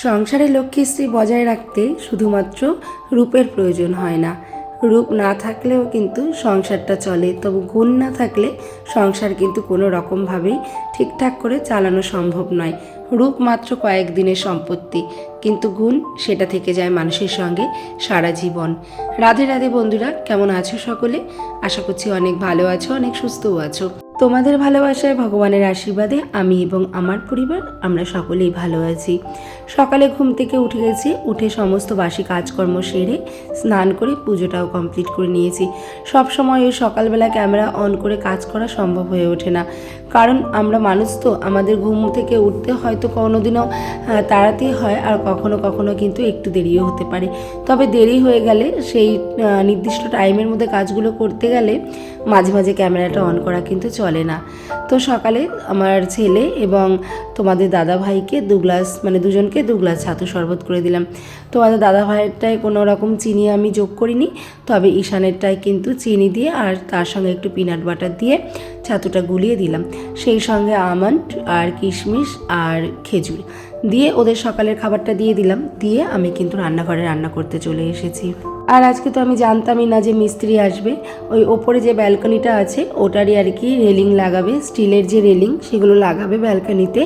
সংসারে লক্ষ্মীশ্রী বজায় রাখতে শুধুমাত্র রূপের প্রয়োজন হয় না। রূপ না থাকলেও কিন্তু সংসারটা চলে, তবু গুণ না থাকলে সংসার কিন্তু কোনো রকমভাবেই ঠিকঠাক করে চালানো সম্ভব নয়। রূপ মাত্র কয়েকদিনের সম্পত্তি, কিন্তু গুণ সেটা থেকে যায় মানুষের সঙ্গে সারা জীবন। রাধে রাধে বন্ধুরা, কেমন আছো সকলে? আশা করছি অনেক ভালো আছো, অনেক সুস্থও আছো। তোমাদের ভালোবাসায়, ভগবানের আশীর্বাদে আমি এবং আমার পরিবার আমরা সকলেই ভালো আছি। সকালে ঘুম থেকে উঠে গেছি, উঠে সমস্ত বাসি কাজকর্ম সেরে স্নান করে পুজোটাও কমপ্লিট করে নিয়েছি। সব সময় ওই সকালবেলা ক্যামেরা অন করে কাজ করা সম্ভব হয়ে ওঠে না, কারণ আমরা মানুষ তো, আমাদের ঘুম থেকে উঠতে হয়তো কোনোদিনও তাড়াতাড়ি হয়, আর কখনো কখনো কিন্তু একটু দেরিও হতে পারে। তবে দেরি হয়ে গেলে সেই নির্দিষ্ট টাইমের মধ্যে কাজগুলো করতে গেলে মাঝে মাঝে ক্যামেরাটা অন করা কিন্তু চলে না। তো সকালে আমার ছেলে এবং তোমাদের দাদা ভাইকে দুজনকে 2 গ্লাস ছাতু শরবত করে দিলাম। তোমাদের দাদা ভাইয়েরটায় কোনো রকম চিনি আমি যোগ করিনি, তবে ঈশানেরটায় কিন্তু চিনি দিয়ে আর তার সঙ্গে একটু পিনাট বাটার দিয়ে ছাতুটা গুলিয়ে দিলাম। সেই সঙ্গে আমন্ড আর কিশমিশ আর খেজুর দিয়ে ওদের সকালের খাবারটা দিয়ে দিলাম। দিয়ে আমি কিন্তু রান্নাঘরে রান্না করতে চলে এসেছি। আর আজকে তো আমি জানতামই না যে মিস্ত্রি আসবে। ওই ওপরে যে ব্যালকনিটা আছে ওটারই আর কি রেলিং লাগাবে, স্টিলের যে রেলিং সেগুলো লাগাবে ব্যালকনিতে।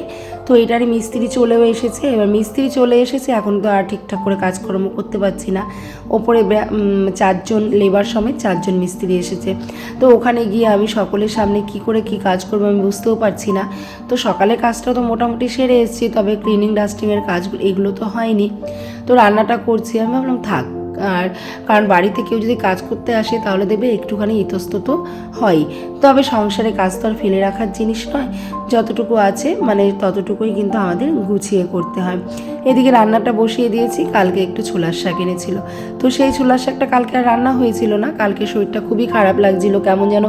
তো এটারই মিস্ত্রি চলেও এসেছে। এবার মিস্ত্রি চলে এসেছে, এখন তো আর ঠিকঠাক করে কাজকর্ম করতে পারছি না। ওপরে 4 জন লেবার সমেত 4 জন মিস্ত্রি এসেছে। তো ওখানে গিয়ে আমি সকলের সামনে কি করে কি কাজ করবো আমি বুঝতেও পারছি না। তো সকালের কাজটা তো মোটামুটি সেরে এসেছি, তবে ক্লিনিং ডাস্টিংয়ের কাজগুলো এগুলো তো হয়নি। তো রান্নাটা করছি, আমি ভাবলাম থাক। আর কারণ বাড়িতে কেউ যদি কাজ করতে আসে তাহলে দেবে একটুখানি ইতস্তত হয়, তবে সংসারে কাজ তো আর ফেলে রাখার জিনিস নয়। যতটুকু আছে ততটুকুই কিন্তু আমাদের গুছিয়ে করতে হয়। এদিকে রান্নাটা বসিয়ে দিয়েছি। কালকে একটু ছোলার শাক এনেছিল, তো সেই ছোলার শাকটা কালকে আর রান্না হয়েছিল না। কালকে শরীরটা খুবই খারাপ লাগছিল, কেমন যেন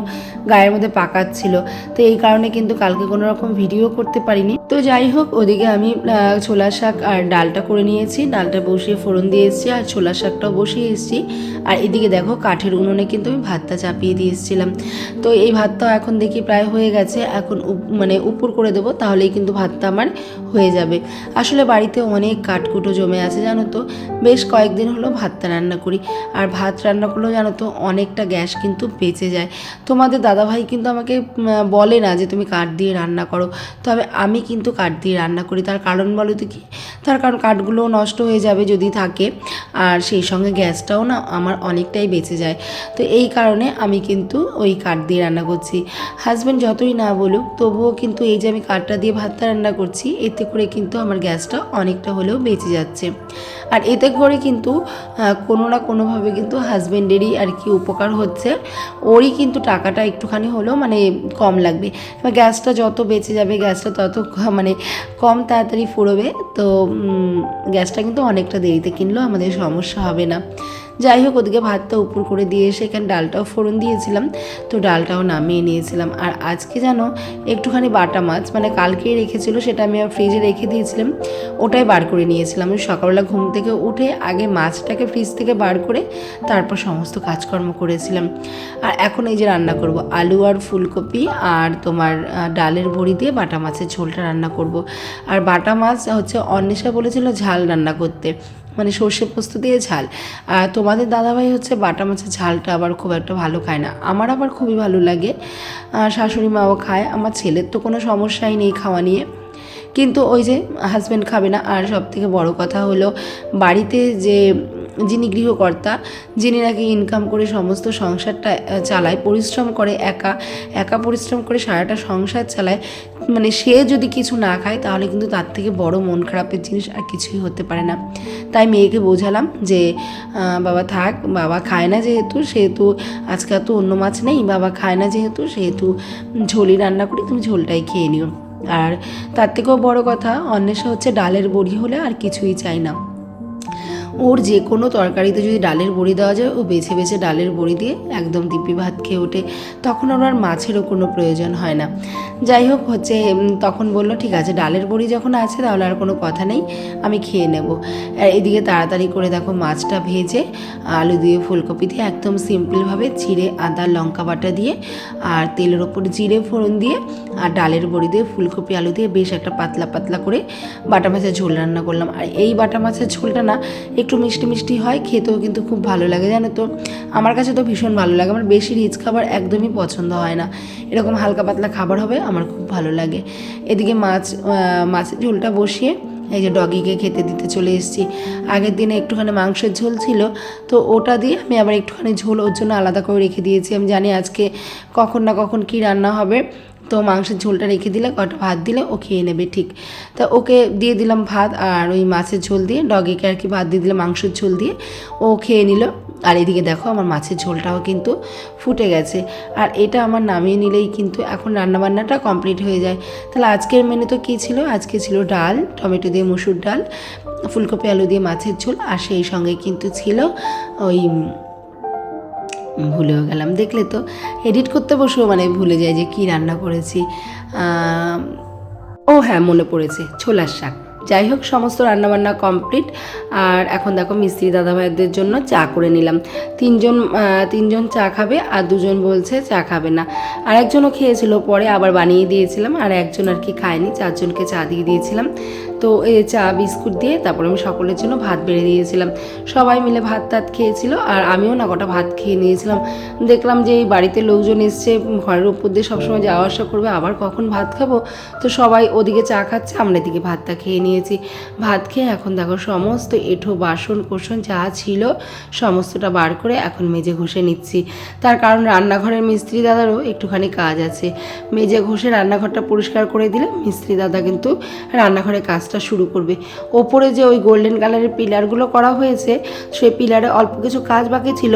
গায়ের মধ্যে পাকাচ্ছিল। তো এই কারণে কিন্তু কালকে কোনো রকম ভিডিও করতে পারিনি। তো যাই হোক, ওদিকে আমি ছোলার শাক আর ডালটা করে নিয়েছি। ডালটা বসিয়ে ফোড়ন দিয়ে এসেছি, আর ছোলার শাকটাও বসিয়ে এসেছি। আর এদিকে দেখো কাঠের উনুনে কিন্তু আমি ভাতটা চাপিয়ে দিয়ে এসেছিলাম। তো এই ভাতটাও এখন দেখি প্রায় হয়ে গেছে। এখন উপর করে দেবো, তাহলেই কিন্তু ভাতটা আমার হয়ে যাবে। আসলে বাড়িতে অনেক কাঠকুটো জমে আছে জানো তো। বেশ কয়েকদিন হলো ভাতটা রান্না করি, আর ভাত রান্না করলেও জানো তো অনেকটা গ্যাস কিন্তু বেঁচে যায়। তোমাদের দাদাভাই কিন্তু আমাকে বলে না যে তুমি কাঠ দিয়ে রান্না করো, তবে আমি কিন্তু কাঠ দিয়ে রান্না করি। তার কারণ বলো তো কি? তার কারণ কাঠগুলোও নষ্ট হয়ে যাবে যদি থাকে, আর সেই সঙ্গে গ্যাসটাও না আমার অনেকটাই বেঁচে যায়। তো এই কারণে আমি কিন্তু ওই কাঠ দিয়ে রান্না করছি। হাজব্যান্ড যতই না বলুক, তবুও কিন্তু এই যে আমি কাঠটা দিয়ে ভাতটা রান্না করছি, এতে করে কিন্তু আমার গ্যাসটা অনেকটা হলেও বেঁচে যাচ্ছে। আর এতে করে কিন্তু কোনো না কোনোভাবে কিন্তু হাজব্যান্ডেরই আর কি উপকার হচ্ছে। ওরই কিন্তু টাকাটা একটুখানি হলেও কম লাগবে। এবার গ্যাসটা যত বেঁচে যাবে, গ্যাসটা তত কম তাড়াতাড়ি ফুরোবে। তো গ্যাসটা কিন্তু অনেকটা দেরিতে কিনলেও আমাদের সমস্যা হবে না। যাই হোক, ওদিকে ভাতটা উপর করে দিয়ে এসে এখানে ডালটাও ফোড়ন দিয়েছিলাম, তো ডালটাও নামিয়ে নিয়েছিলাম। আর আজকে যেন একটুখানি বাটা মাছ কালকেই রেখেছিল, সেটা আমি ফ্রিজে রেখে দিয়েছিলাম, ওটাই বার করে নিয়েছিলাম। আমি সকালবেলা ঘুম থেকে উঠে আগে মাছটাকে ফ্রিজ থেকে বার করে তারপর সমস্ত কাজকর্ম করেছিলাম। আর এখন এই যে রান্না করব আলু আর ফুলকপি আর তোমার ডালের বড়ি দিয়ে বাটা মাছের ঝোলটা রান্না করব। আর বাটা মাছ হচ্ছে অন্বেষা বলেছিল ঝাল রান্না করতে, সর্ষে পোস্ত দিয়ে ঝাল। আর তোমাদের দাদাভাই হচ্ছে বাটা মাছের ঝালটা আবার খুব একটা ভালো খায় না, আমার আবার খুবই ভালো লাগে। শাশুড়ি মাও খায়, আমার ছেলের তো কোনো সমস্যাই নেই খাওয়া নিয়ে, কিন্তু ওই যে হাজব্যান্ড খাবে না। আর সবথেকে বড় কথা হলো, বাড়িতে যিনি গৃহকর্তা, যিনি নাকি ইনকাম করে সমস্ত সংসারটা চালায়, পরিশ্রম করে একা পরিশ্রম করে সারাটা সংসার চালায়, সে যদি কিছু না খায় তাহলে কিন্তু তার থেকে বড় মন খারাপের জিনিস আর কিছুই হতে পারে না। তাই মেয়েকে বোঝালাম যে বাবা থাক, বাবা খায় না সেহেতু আজকে তো অন্য মাছ নেই, বাবা খায় না সেহেতু ঝোলই রান্না করি, তুমি ঝোলটাই খেয়ে নিও। আর তার থেকেও বড় কথা, অন্বেষা হচ্ছে ডালের বড়ি হলে আর কিছুই চাই না। ওর যে কোনো তরকারিতে যদি ডালের বড়ি দেওয়া যায় ও বেছে বেছে ডালের বড়ি দিয়ে একদম দিব্যি ভাত খেয়ে ওঠে। তখন ওর আর মাছেরও কোনো প্রয়োজন হয় না। যাই হোক হচ্ছে তখন বললো ঠিক আছে ডালের বড়ি যখন আছে তাহলে আর কোনো কথা নেই, আমি খেয়ে নেব। আর এদিকে তাড়াতাড়ি করে দেখো মাছটা ভেজে আলু দিয়ে ফুলকপি দিয়ে একদম সিম্পলভাবে জিরে আদা লঙ্কা বাটা দিয়ে আর তেলের ওপর জিরে ফোড়ন দিয়ে আর ডালের বড়ি দিয়ে ফুলকপি আলু দিয়ে বেশ একটা পাতলা পাতলা করে বাটা মাছের ঝোল রান্না করলাম। আর এই বাটা মাছের ঝোলটা না একটু মিষ্টি মিষ্টি হয়, খেতেও কিন্তু খুব ভালো লাগে জানো তো। আমার কাছে তো ভীষণ ভালো লাগে, আমার বেশি রিচ খাবার একদমই পছন্দ হয় না, এরকম হালকা পাতলা খাবার হবে আমার খুব ভালো লাগে। এদিকে মাছের ঝোলটা বসিয়ে এই যে ডগিকে খেতে দিতে চলে এসেছি। আগের দিনে একটুখানি মাংসের ঝোল ছিল, তো ওটা দিয়ে আমি আবার একটুখানি ঝোল ওর জন্য আলাদা করে রেখে দিয়েছি। আমি জানি আজকে কখন না কখন কী রান্না হবে, তো মাংসের ঝোলটা রেখে দিলে কটা ভাত দিলে ও খেয়ে নেবে ঠিক। তা ওকে দিয়ে দিলাম ভাত আর ওই মাছের ঝোল দিয়ে, ডগিকে আর কি ভাত দিয়ে দিলাম মাংসের ঝোল দিয়ে, ও খেয়ে নিল। আর এদিকে দেখো আমার মাছের ঝোলটাও কিন্তু ফুটে গেছে। আর এটা আমার নামিয়ে নিলেই কিন্তু এখন রান্নাবান্নাটা কমপ্লিট হয়ে যায়। তাহলে আজকের মেনু তো কী ছিল, আজকে ছিল ডাল, টমেটো দিয়ে মসুর ডাল, ফুলকপি আলু দিয়ে মাছের ঝোল, আর সেই সঙ্গে কিন্তু ছিল ওই ভুলেও গেলাম, দেখলে তো এডিট করতে বসেও মানে ভুলে যায় যে কী রান্না করেছি। ও হ্যাঁ মনে পড়েছে, ছোলার শাক। যাই হোক সমস্ত রান্নাবান্না কমপ্লিট। আর এখন দেখো মিস্ত্রি দাদাভাইদের জন্য চা করে নিলাম। তিনজন চা খাবে আর দুজন বলছে চা খাবে না। আর একজনও খেয়েছিল, পরে আবার বানিয়ে দিয়েছিলাম, আর একজন আর কি খায়নি, চারজনকে চা দিয়ে দিয়েছিলাম। তো এই চা বিস্কুট দিয়ে তারপর আমি সকলের জন্য ভাত বেড়ে দিয়েছিলাম। সবাই মিলে ভাত টাত খেয়েছিল আর আমিও না কটা ভাত খেয়ে নিয়েছিলাম। দেখলাম যে এই বাড়িতে লোকজন এসছে, ঘরের উপর দিয়ে সবসময় যাওয়া আসা করবে, আবার কখন ভাত খাবো, তো সবাই ওদিকে চা খাচ্ছে, আমরা এদিকে ভাতটা খেয়ে নিয়েছি। ভাত খেয়ে এখন দেখো সমস্ত এঁঠো বাসন কোসন যা ছিল সমস্তটা বার করে এখন মেজে ঘষে নিচ্ছি। তার কারণ রান্নাঘরের মিস্ত্রি দাদারও একটুখানি কাজ আছে। মেজে ঘষে রান্নাঘরটা পরিষ্কার করে দিলে মিস্ত্রি দাদা কিন্তু রান্নাঘরের কাজটা শুরু করবে। ওপরে যে ওই গোল্ডেন কালারের পিলারগুলো করা হয়েছে, সেই পিলারে অল্প কিছু কাজ বাকি ছিল,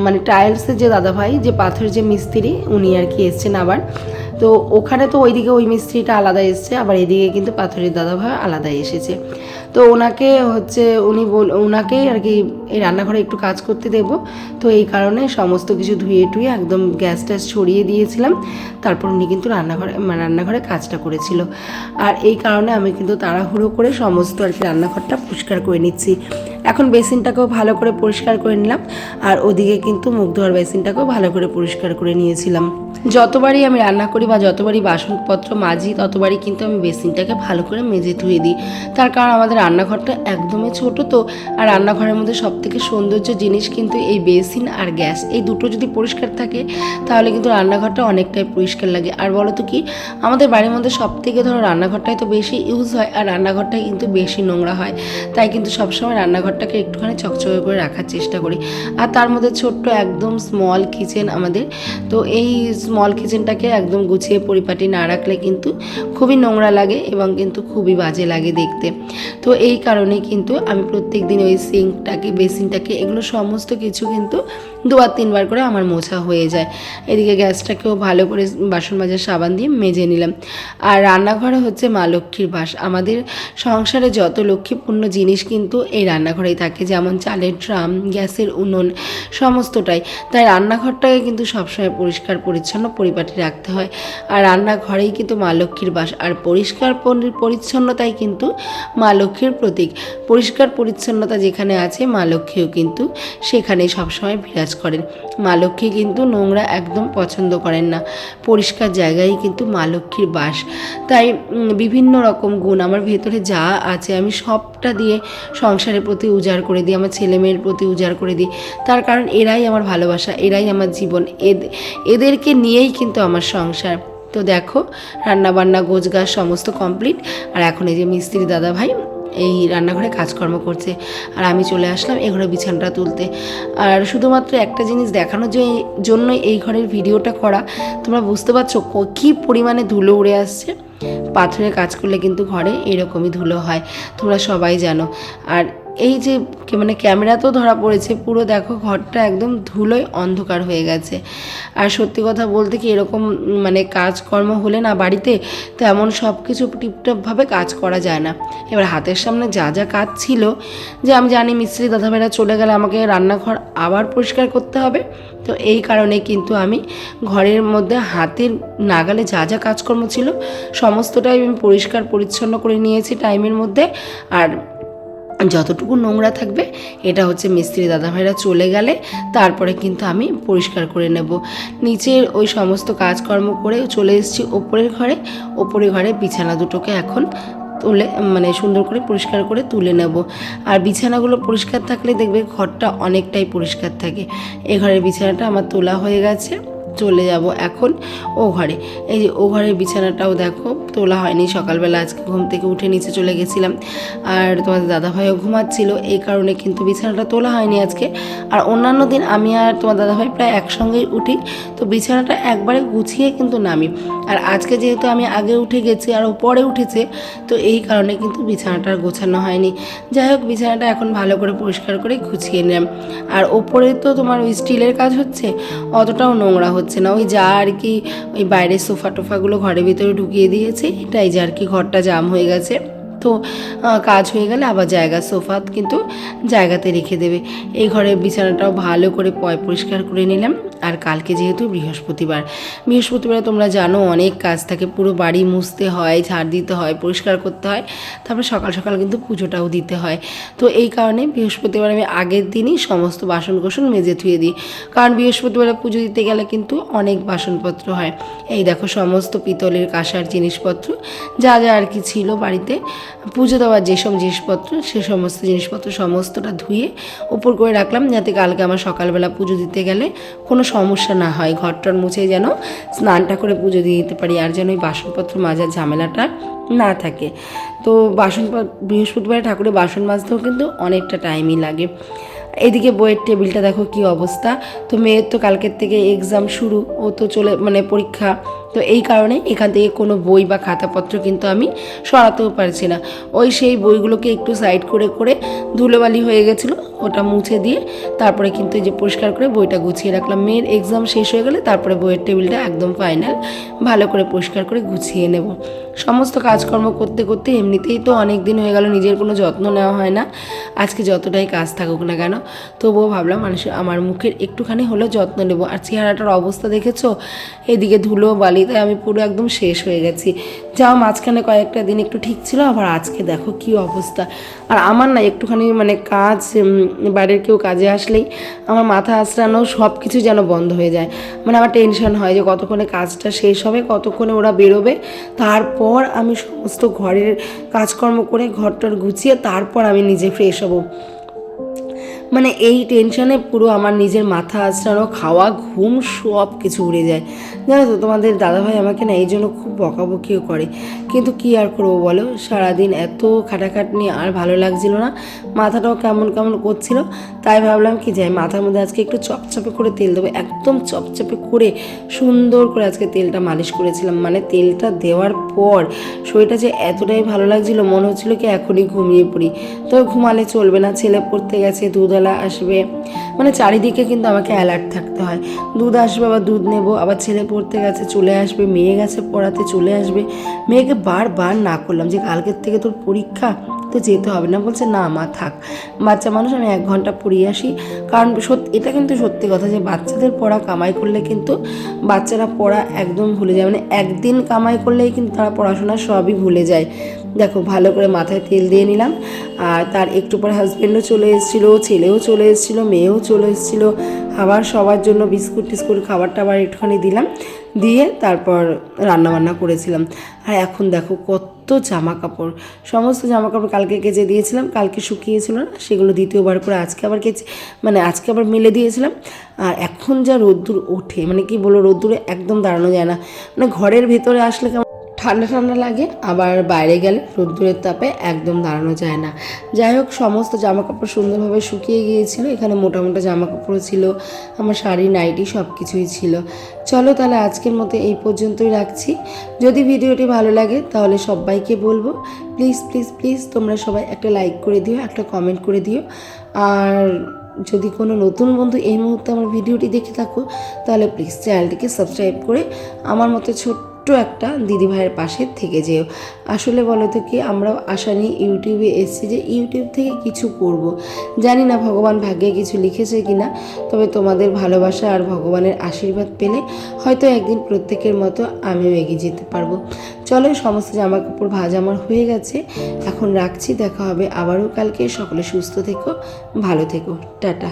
মানে টাইলসের যে দাদাভাই, যে পাথরের যে মিস্ত্রি, উনি আর কি এসছেন আবার। তো ওখানে তো ওইদিকে ওই মিস্ত্রিটা আলাদা এসছে, আবার এদিকে কিন্তু পাথরের দাদাভাই আলাদা এসেছে। তো ওনাকে হচ্ছে ওনাকেই আর কি এই রান্নাঘরে একটু কাজ করতে দেব। তো এই কারণে সমস্ত কিছু ধুয়ে টুয়ে একদম গ্যাস ট্যাস ছড়িয়ে দিয়েছিলাম, তারপর উনি কিন্তু রান্নাঘরে কাজটা করেছিল। আর এই কারণে আমি কিন্তু তাড়াহুড়ো করে সমস্ত আর কি রান্নাঘরটা পরিষ্কার করে নিচ্ছি। এখন বেসিনটাকেও ভালো করে পরিষ্কার করে নিলাম, আর ওদিকে কিন্তু মুখ ধোয়ার বেসিনটাকেও ভালো করে পরিষ্কার করে নিয়েছিলাম। যতবারই আমি রান্না করি বা যতবারই বাসনপত্র মাজি ততবারই কিন্তু আমি বেসিনটাকে ভালো করে মেজে ধুয়ে দিই। তার কারণ আমাদের রান্নাঘরটা একদমই ছোট তো, আর রান্নাঘরের মধ্যে সবথেকে সৌন্দর্য জিনিস কিন্তু এই বেসিন আর গ্যাস, এই দুটো যদি পরিষ্কার থাকে তাহলে কিন্তু রান্নাঘরটা অনেকটাই পরিষ্কার লাগে। আর বলো তো কি, আমাদের বাড়ির মধ্যে সবথেকে ধরো রান্নাঘরটাই তো বেশি ইউজ হয়, আর রান্নাঘরটাই কিন্তু বেশি নোংরা হয়, তাই কিন্তু সবসময় রান্নাঘরটাকে একটুখানি চকচকে করে রাখার চেষ্টা করি। আর তার মধ্যে ছোট্ট একদম স্মল কিচেন আমাদের, তো এই স্মল কিচেনটাকে একদম গুছিয়ে পরিপাটি না রাখলে কিন্তু খুবই নোংরা লাগে এবং কিন্তু খুবই বাজে লাগে দেখতে। তো এই কারণে কিন্তু আমি প্রত্যেক দিন ওই সিঙ্কটাকে বেসিনটাকে এগুলো সমস্ত কিছু কিন্তু 2-3 বার করে আমার মোছা হয়ে যায়। এদিকে গ্যাসটাকেও ভালো করে বাসন মাজার সাবান দিয়ে মেজে নিলাম। আর রান্নাঘরে হচ্ছে মা লক্ষ্মীর বাস, আমাদের সংসারে যত লক্ষ্মীপূর্ণ জিনিস কিন্তু এই রান্নাঘরেই থাকে, যেমন চালের ড্রাম, গ্যাসের উনুন, সমস্তটাই। তাই রান্নাঘরটাকে কিন্তু সবসময় পরিষ্কার পরিচ্ছন্ন পরিপাটি রাখতে হয়। আর রান্নাঘরেই কিন্তু মা লক্ষ্মীর বাস, আর পরিষ্কার পরিচ্ছন্নতাই কিন্তু মা লক্ষ্মীর প্রতীক। পরিষ্কার পরিচ্ছন্নতা যেখানে আছে মা লক্ষ্মীও কিন্তু সেখানেই সবসময় বিরাজ করেন। মা লক্ষ্মী কিন্তু নোংরা একদম পছন্দ করেন না, পরিষ্কার জায়গায় কিন্তু মা লক্ষ্মীর বাস। তাই বিভিন্ন রকম গুণ আমার ভেতরে যা আছে আমি সবটা দিয়ে সংসারের প্রতি উজাড় করে দিই, আমার ছেলে মেয়ের প্রতি উজাড় করে দিই। তার কারণ এরাই আমার ভালোবাসা, এরাই আমার জীবন, এদেরকে নিয়েই কিন্তু আমার সংসার। তো দেখো রান্নাবান্না গোছগাছ সমস্ত কমপ্লিট। আর এখন এই যে মিস্ত্রি দাদা ভাই এই রান্নাঘরে কাজকর্ম করছে, আর আমি চলে আসলাম এই ঘরে বিছানাটা তুলতে। আর শুধুমাত্র একটা জিনিস দেখানোর জন্য এই ঘরের ভিডিওটা করা, তোমরা বুঝতে পারছো কী পরিমাণে ধুলো উড়ে আসছে। পাথরের কাজ করলে কিন্তু ঘরে এরকমই ধুলো হয়, তোমরা সবাই জানো। আর এই যে মানে ক্যামেরাতেও ধরা পড়েছে, পুরো দেখো ঘরটা একদম ধুলোয় অন্ধকার হয়ে গেছে। আর সত্যি কথা বলতে কি এরকম মানে কাজকর্ম হলে না বাড়িতে, তেমন সব কিছু টিপটপভাবে কাজ করা যায় না। এবার হাতের সামনে যা যা কাজ ছিল, যে আমি জানি মিস্ত্রি দাদাভাইরা চলে গেলে আমাকে রান্নাঘর আবার পরিষ্কার করতে হবে, তো এই কারণে কিন্তু আমি ঘরের মধ্যে হাতের নাগালে যা যা কাজকর্ম ছিল সমস্তটাই আমি পরিষ্কার পরিচ্ছন্ন করে নিয়েছি টাইমের মধ্যে। আর যতটুকু নোংরা থাকবে এটা হচ্ছে মিস্ত্রি দাদাভাইরা চলে গেলে তারপরে কিন্তু আমি পরিষ্কার করে নেব। নিচের ওই সমস্ত কাজকর্ম করে চলে এসেছি ওপরের ঘরে বিছানা দুটোকে এখন তুলে মানে সুন্দর করে পরিষ্কার করে তুলে নেব। আর বিছানাগুলো পরিষ্কার থাকলে দেখবে ঘরটা অনেকটাই পরিষ্কার থাকে। এই ঘরের বিছানাটা আমার তোলা হয়ে গেছে, চলে যাব এখন ও ঘরে। এই যে ও ঘরের বিছানাটাও দেখো তোলা হয়নি, সকালবেলা আজকে ঘুম থেকে উঠে নিচে চলে গেছিলাম, আর তোমাদের দাদাভাইও ঘুমাচ্ছিল, এই কারণে কিন্তু বিছানাটা তোলা হয়নি আজকে। আর অন্যান্য দিন আমি আর তোমার দাদাভাই প্রায় একসঙ্গেই উঠি, তো বিছানাটা একবারে গুছিয়ে কিন্তু নামি। আর আজকে যেহেতু আমি আগে উঠে গেছি আর ও পরে উঠেছে, তো এই কারণে কিন্তু বিছানাটা গোছানো হয়নি। যাই হোক, বিছানাটা এখন ভালো করে পরিষ্কার করে গুছিয়ে নিলাম। আর ওপরে তো তোমার ওই স্টিলের কাজ হচ্ছে, অতটাও নোংরা হচ্ছে না, ওই যা আর কি ওই বাইরের সোফা টোফাগুলো ঘরের ভিতরে ঢুকিয়ে দিয়েছে, এটাই যে আর কি ঘরটা জাম হয়ে গেছে। তো কাজ হয়ে গেলে আবার সোফা কিন্তু জায়গাতে রেখে দেবে। এই ঘরের বিছানাটাও ভালো করে পরিষ্কার করে নিলাম। আর কালকে যেহেতু বৃহস্পতিবারে তোমরা জানো অনেক কাজ থাকে, পুরো বাড়ি মুছতে হয়, ঝাড় দিতে হয়, পরিষ্কার করতে হয়, তারপরে সকাল সকাল কিন্তু পুজোটাও দিতে হয়। তো এই কারণে বৃহস্পতিবার আমি আগের দিনই সমস্ত বাসন কোসন মেজে ধুয়ে দিই, কারণ বৃহস্পতিবারে পুজো দিতে গেলে কিন্তু অনেক বাসনপত্র হয়। এই দেখো সমস্ত পিতলের কাঁসার জিনিসপত্র যা যা আর কি ছিল বাড়িতে পুজো দেওয়ার যেসব জিনিসপত্র, সে সমস্ত জিনিসপত্র সমস্তটা ধুয়ে উপর করে রাখলাম, যাতে কালকে আমার সকালবেলা পুজো দিতে গেলে কোনো সমস্যা না হয়, ঘরটার মুছে যেন স্নানটা করে পুজো দিয়ে দিতে পারি, আর যেন ওই বাসনপত্র মাজার ঝামেলাটা না থাকে। তো বৃহস্পতিবার ঠাকুরের বাসন মাজতেও কিন্তু অনেকটা টাইমই লাগে। এদিকে বইয়ের টেবিলটা দেখো কি অবস্থা। তো মেয়ের তো কালকের থেকে এক্সাম শুরু, ও তো চলে মানে পরীক্ষা, তো এই কারণে এখান থেকে কোনো বই বা খাতাপত্র কিন্তু আমি সরাতেও পারছি না। ওই সেই বইগুলোকে একটু সাইড করে করে ধুলোবালি হয়ে গেছিলো, ওটা মুছে দিয়ে তারপরে কিন্তু এই যে পরিষ্কার করে বইটা গুছিয়ে রাখলাম। মেয়ের এক্সাম শেষ হয়ে গেলে তারপরে বইয়ের টেবিলটা একদম ফাইনাল ভালো করে পরিষ্কার করে গুছিয়ে নেব। সমস্ত কাজকর্ম করতে করতে এমনিতেই তো অনেক দিন হয়ে গেল নিজের কোনো যত্ন নেওয়া হয় না। আজকে যতটাই কাজ থাকুক না কেন, তবুও ভাবলাম আমার মুখের একটুখানি হলেও যত্ন নেব। আর চেহারাটার অবস্থা দেখেছো, এদিকে ধুলো বালি, তাই আমি পুরো একদম শেষ হয়ে গেছি। যাও মাঝখানে কয়েকটা দিন একটু ঠিক ছিল, আবার আজকে দেখো কি অবস্থা। আর আমার না একটুখানি মানে কাজ, বাইরের কেউ কাজে আসলেই আমার মাথা আঁচড়ানো সব কিছু যেন বন্ধ হয়ে যায়। মানে আমার টেনশন হয় যে কতক্ষণে কাজটা শেষ হবে, কতক্ষণে ওরা বেরোবে, তারপর আমি সমস্ত ঘরের কাজকর্ম করে ঘরটার গুছিয়ে তারপর আমি নিজে ফ্রেশ হব। মানে এই টেনশনে পুরো আমার নিজের মাথা আঁচড়ানো, খাওয়া, ঘুম সব কিছু উড়ে যায়। জানো তো, তোমাদের দাদাভাই আমাকে না এই জন্য খুব বকাবকিও করে, কিন্তু কি আর করবো বলো, সারাদিন এত খাটাখাটনি আর ভালো লাগছিল না, মাথাটাও কেমন কেমন করছিল। তাই ভাবলাম কি যাই মাথার মধ্যে আজকে একটু চপচপে করে তেল দেবো, একদম চপচপে করে সুন্দর করে আজকে তেলটা মালিশ করেছিলাম। মানে তেলটা দেওয়ার পর শরীরটা যে এতটাই ভালো লাগছিল, মনে হচ্ছিলো কি এখনই ঘুমিয়ে পড়ি। তো ঘুমালে চলবে না, ছেলে পড়তে গেছে, দুধওয়ালা আসবে, মানে চারিদিকে কিন্তু আমাকে অ্যালার্ট থাকতে হয়। দুধ আসবে, আবার দুধ নেব, আবার ছেলে পড়তে গেছে চলে আসবে, মেয়ে গেছে পড়াতে চলে আসবে। মেয়েকে বারবার না করলাম যে কালকের থেকে তোর পরীক্ষা, তো যেতে হবে না, বলছে না মা থাক, বাচ্চা মানুষ, আমি 1 ঘন্টা পড়িয়ে আসি। কারণ এটা কিন্তু সত্যি কথা যে বাচ্চাদের পড়া কামাই করলে কিন্তু বাচ্চারা পড়া একদম ভুলে যায়, মানে একদিন কামাই করলেই কিন্তু তারা পড়াশোনা সবই ভুলে যায়। দেখো ভালো করে মাথায় তেল দিয়ে নিলাম, আর তার একটু পরে হাজব্যান্ডও চলে এসেছিলো, ছেলেও চলে এসেছিলো, মেয়েও চলে এসেছিলো, আবার সবার জন্য বিস্কুট টিস্কুট খাবার টাবার একটুখানি দিলাম, দিয়ে তারপর রান্নাবান্না করেছিলাম। আর এখন দেখো কত জামা কাপড়, সমস্ত জামা কাপড় কালকে কেচে দিয়েছিলাম, কালকে শুকিয়েছিল না, সেগুলো দ্বিতীয়বার করে আজকে আবার আজকে আবার মেলে দিয়েছিলাম। আর এখন যা রোদ্দুর ওঠে, মানে কি বলো, রোদ্দুরে একদম দাঁড়ানো যায় না, মানে ঘরের ভেতরে আসলে ঠান্ডা ঠান্ডা লাগে, আবার বাইরে গেলে রোদ্দুরের তাপে একদম দাঁড়ানো যায় না। যাই হোক, সমস্ত জামাকাপড় সুন্দরভাবে শুকিয়ে গিয়েছিল। এখানে মোটা মোটা জামাকাপড় ছিল, আমার শাড়ি নাইটি সব কিছুই ছিল। চলো তাহলে আজকের মতো এই পর্যন্তই রাখছি। যদি ভিডিওটি ভালো লাগে তাহলে সবাইকে বলবো প্লিজ প্লিজ প্লিজ তোমরা সবাই একটা লাইক করে দিও, একটা কমেন্ট করে দিও। আর যদি কোনো নতুন বন্ধু এই মুহূর্তে আমার ভিডিওটি দেখে থাকো তাহলে প্লিজ চ্যানেলটিকে সাবস্ক্রাইব করে আমার মতো ছোট্ট একটা দিদিভাইয়ের পাশে থেকে যেও। আসলে বলো তো কি, আমরাও আশা নিয়ে ইউটিউবে এসেছি যে ইউটিউব থেকে কিছু করব। জানি না ভগবান ভাগ্যে কিছু লিখেছে কিনা, তবে তোমাদের ভালোবাসা আর ভগবানের আশীর্বাদ পেলে হয়তো একদিন প্রত্যেকের মতো আমিও এগিয়ে যেতে পারবো। চলো, সমস্ত জামা কাপড় ভাজ আমার হয়ে গেছে, এখন রাখছি। দেখা হবে আবারও কালকে। সকলে সুস্থ থেকো, ভালো থেকো, টাটা।